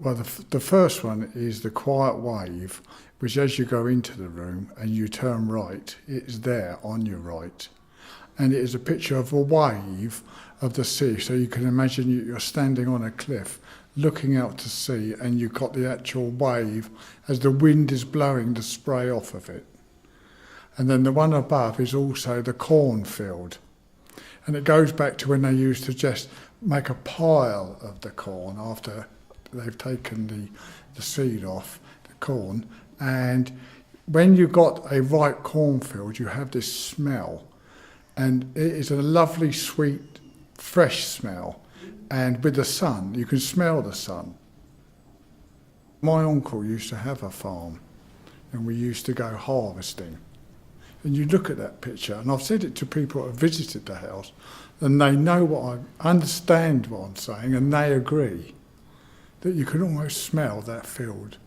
Well, the first one is the quiet wave, which as you go into the room and you turn right, it's there on your right. And it is a picture of a wave of the sea. So you can imagine you're standing on a cliff looking out to sea, and you've got the actual wave as the wind is blowing the spray off of it. And then the one above is also the cornfield. And it goes back to when they used to just make a pile of the corn after they've taken the seed off the corn. And when you've got a ripe cornfield, you have this smell. And it is a lovely, sweet, fresh smell. And with the sun, you can smell the sun. My uncle used to have a farm, and we used to go harvesting. And you look at that picture, and I've said it to people who have visited the house, and they know what I understand what I'm saying, and they agree that you can almost smell that field.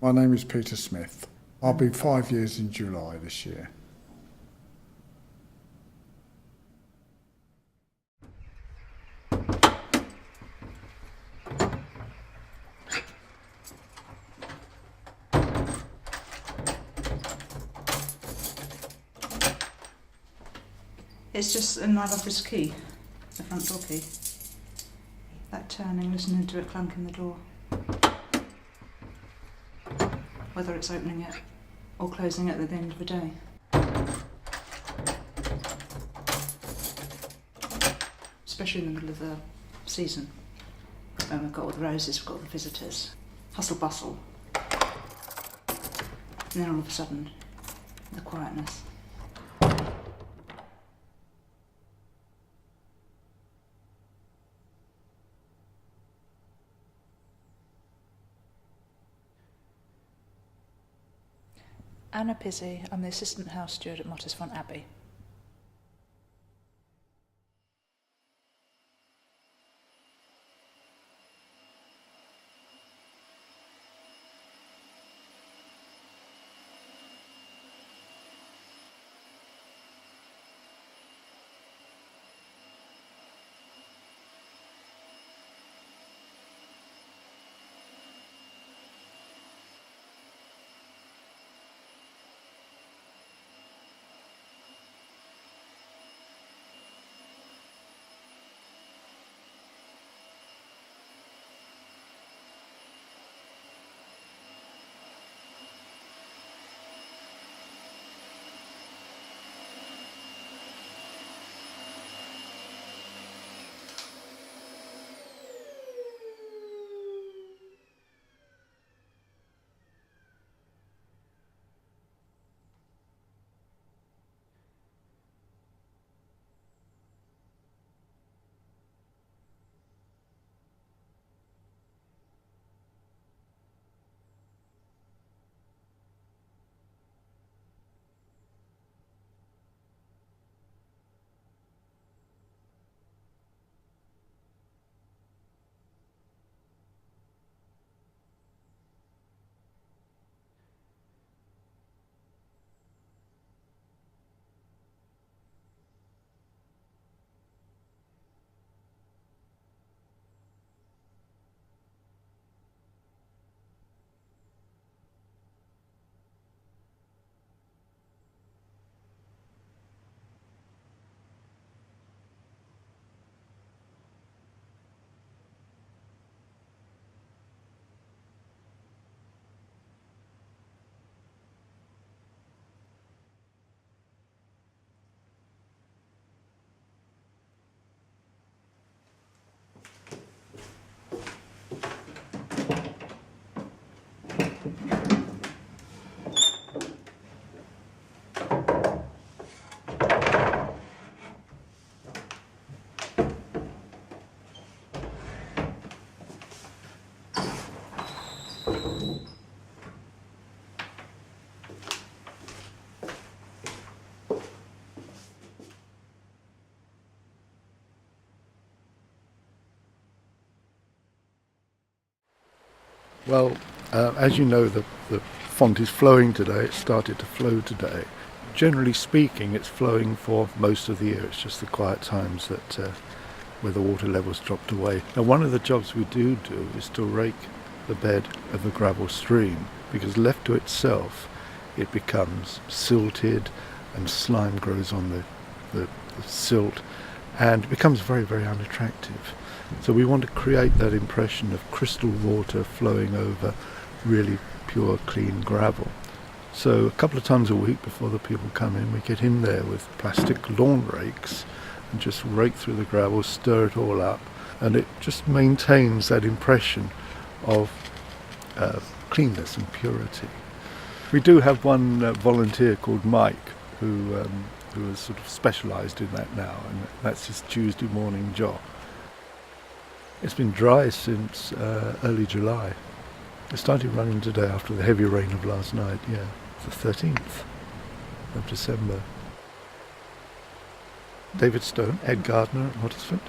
My name is Peter Smith. I'll be 5 years in July this year. It's just a night office key, the front door key. That turning, listening to it clunk in the door. Whether it's opening it or closing it at the end of the day. Especially in the middle of the season. When we've got all the roses, we've got all the visitors. Hustle bustle. And then all of a sudden, the quietness. Anna Pizzi, I'm the assistant house steward at Mottisfont Abbey. Well, as you know, the font is flowing today. It started to flow today. Generally speaking, it's flowing for most of the year. It's just the quiet times that where the water levels dropped away. Now, one of the jobs we do is to rake the bed of the gravel stream, because left to itself it becomes silted and slime grows on the silt and it becomes very, very unattractive. So we want to create that impression of crystal water flowing over really pure, clean gravel. So a couple of times a week before the people come in, we get in there with plastic lawn rakes and just rake through the gravel, stir it all up, and it just maintains that impression of cleanness and purity. We do have one volunteer called Mike who has sort of specialised in that now, and that's his Tuesday morning job. It's been dry since early July. It started running today after the heavy rain of last night, yeah. It's the 13th of December. David Stone, head gardener at Mottisfont.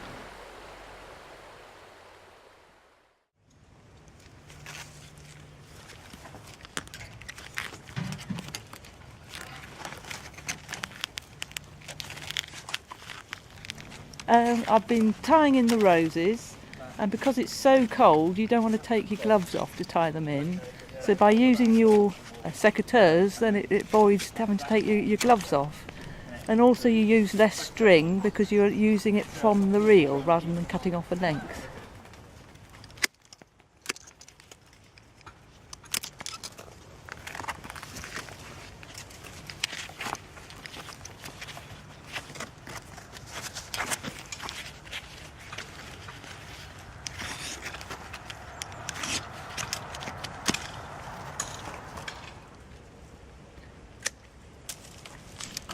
I've been tying in the roses, and because it's so cold you don't want to take your gloves off to tie them in, so by using your secateurs then it avoids having to take your gloves off, and also you use less string because you're using it from the reel rather than cutting off a length.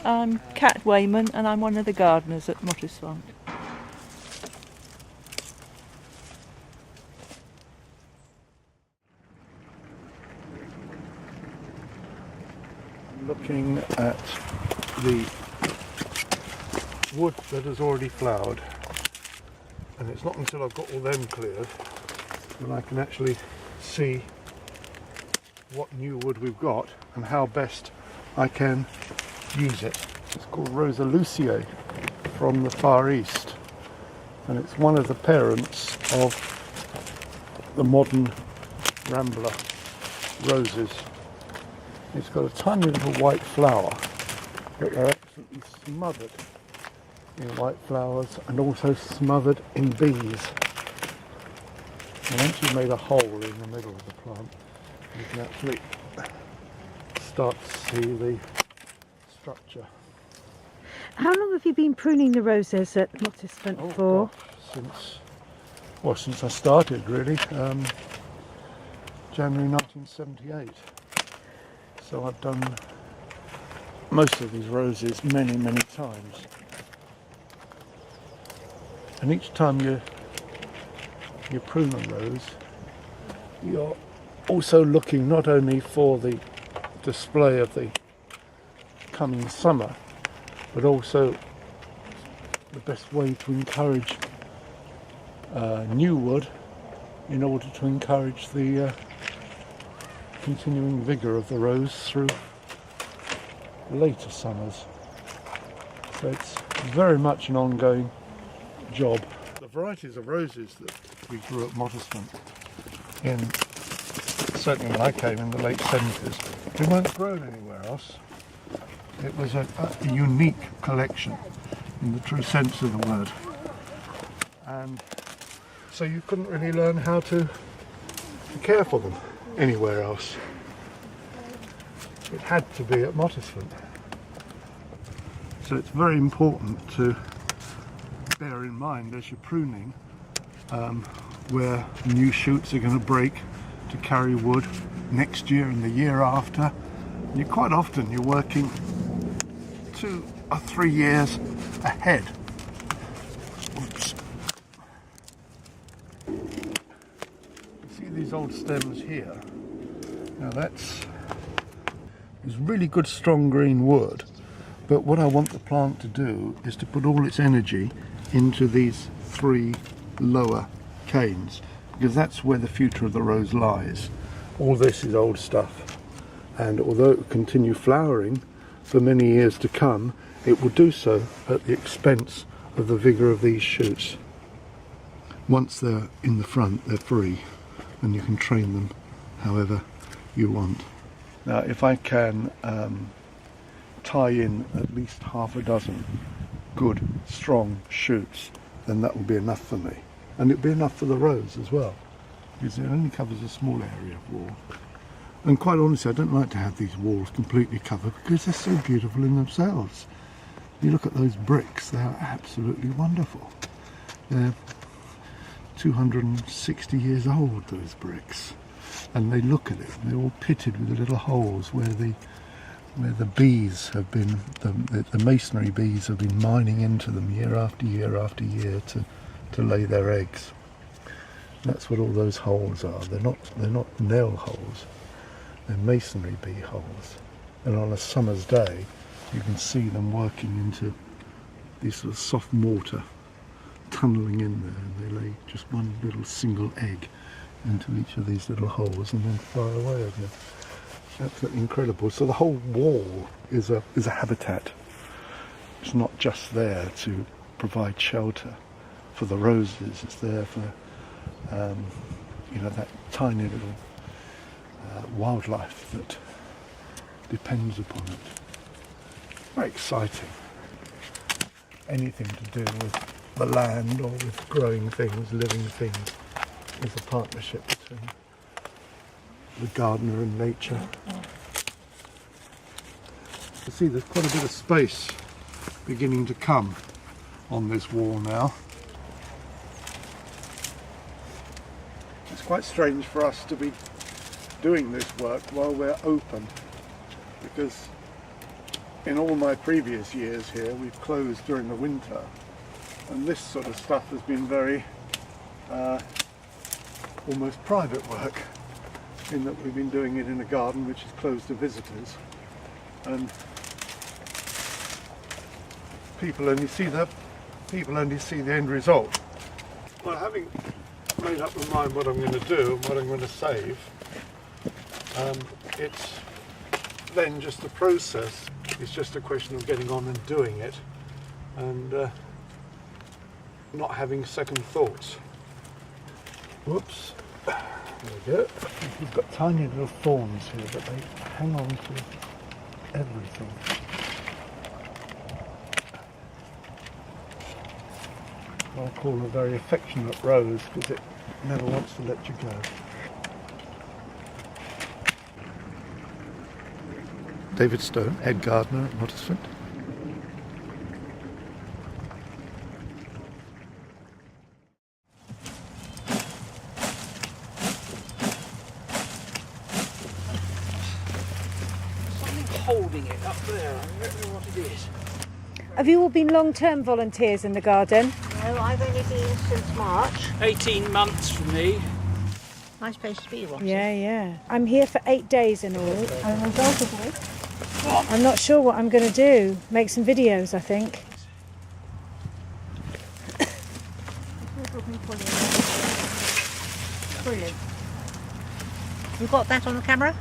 I'm Kat Wayman and I'm one of the gardeners at Mottisfont. Looking at the wood that has already flowered, and it's not until I've got all them cleared that I can actually see what new wood we've got and how best I can use it. It's called Rosa Luciae from the Far East, and it's one of the parents of the modern Rambler roses. It's got a tiny little white flower, but they're absolutely smothered in white flowers and also smothered in bees. And once you've made a hole in the middle of the plant, you can actually start to see the structure. How long have you been pruning the roses at Mottisfont for? Gosh, since I started really, January 1978. So I've done most of these roses many, many times. And each time you prune a rose, you're also looking not only for the display of the coming summer, but also the best way to encourage new wood in order to encourage the continuing vigour of the rose through later summers. So it's very much an ongoing job. The varieties of roses that we grew at Mottisfont, certainly when I came in the late 70s, they weren't grown anywhere else. It was a unique collection in the true sense of the word, and so you couldn't really learn how to care for them anywhere else. It had to be at Mottisfont. So it's very important to bear in mind as you're pruning where new shoots are going to break to carry wood next year and the year after. And quite often you're working 2 or 3 years ahead. Oops. You see these old stems here? Now that's really good strong green wood, but what I want the plant to do is to put all its energy into these 3 lower canes, because that's where the future of the rose lies. All this is old stuff, and although it will continue flowering for many years to come, it will do so at the expense of the vigour of these shoots. Once they're in the front, they're free, and you can train them however you want. Now, if I can tie in at least half a dozen good, strong shoots, then that will be enough for me. And it'll be enough for the rose as well, because it only covers a small area of wall. And quite honestly, I don't like to have these walls completely covered because they're so beautiful in themselves. You look at those bricks, they are absolutely wonderful. They're 260 years old, those bricks. And they look at it, they're all pitted with the little holes where the bees have been, the masonry bees have been mining into them year after year after year to lay their eggs. That's what all those holes are. They're not nail holes. They're masonry bee holes. And on a summer's day, you can see them working into these sort of soft mortar, tunnelling in there, and they lay just one little single egg into each of these little holes and then fly away again. Absolutely incredible. So the whole wall is a habitat. It's not just there to provide shelter for the roses. It's there for that tiny little wildlife that depends upon it. Very exciting. Anything to do with the land or with growing things, living things, is a partnership between the gardener and nature. You see there's quite a bit of space beginning to come on this wall now. It's quite strange for us to be doing this work while we're open, because in all my previous years here we've closed during the winter, and this sort of stuff has been very almost private work, in that we've been doing it in a garden which is closed to visitors, and people only see the end result. Well, having made up my mind what I'm going to do and what I'm going to save, it's then just the process. It's just a question of getting on and doing it, and not having second thoughts. Whoops. There we go. We've got tiny little thorns here, but they hang on to everything. What I call a very affectionate rose, because it never wants to let you go. David Stone, head gardener at Mottisfont. Holding it up there, I don't know what it is. Have you all been long-term volunteers in the garden? No, I've only been since March. 18 months for me. Nice place to be, wasn't Yeah. I'm here for 8 days in all. I'm not sure what I'm going to do. Make some videos, I think. Brilliant. You got that on the camera?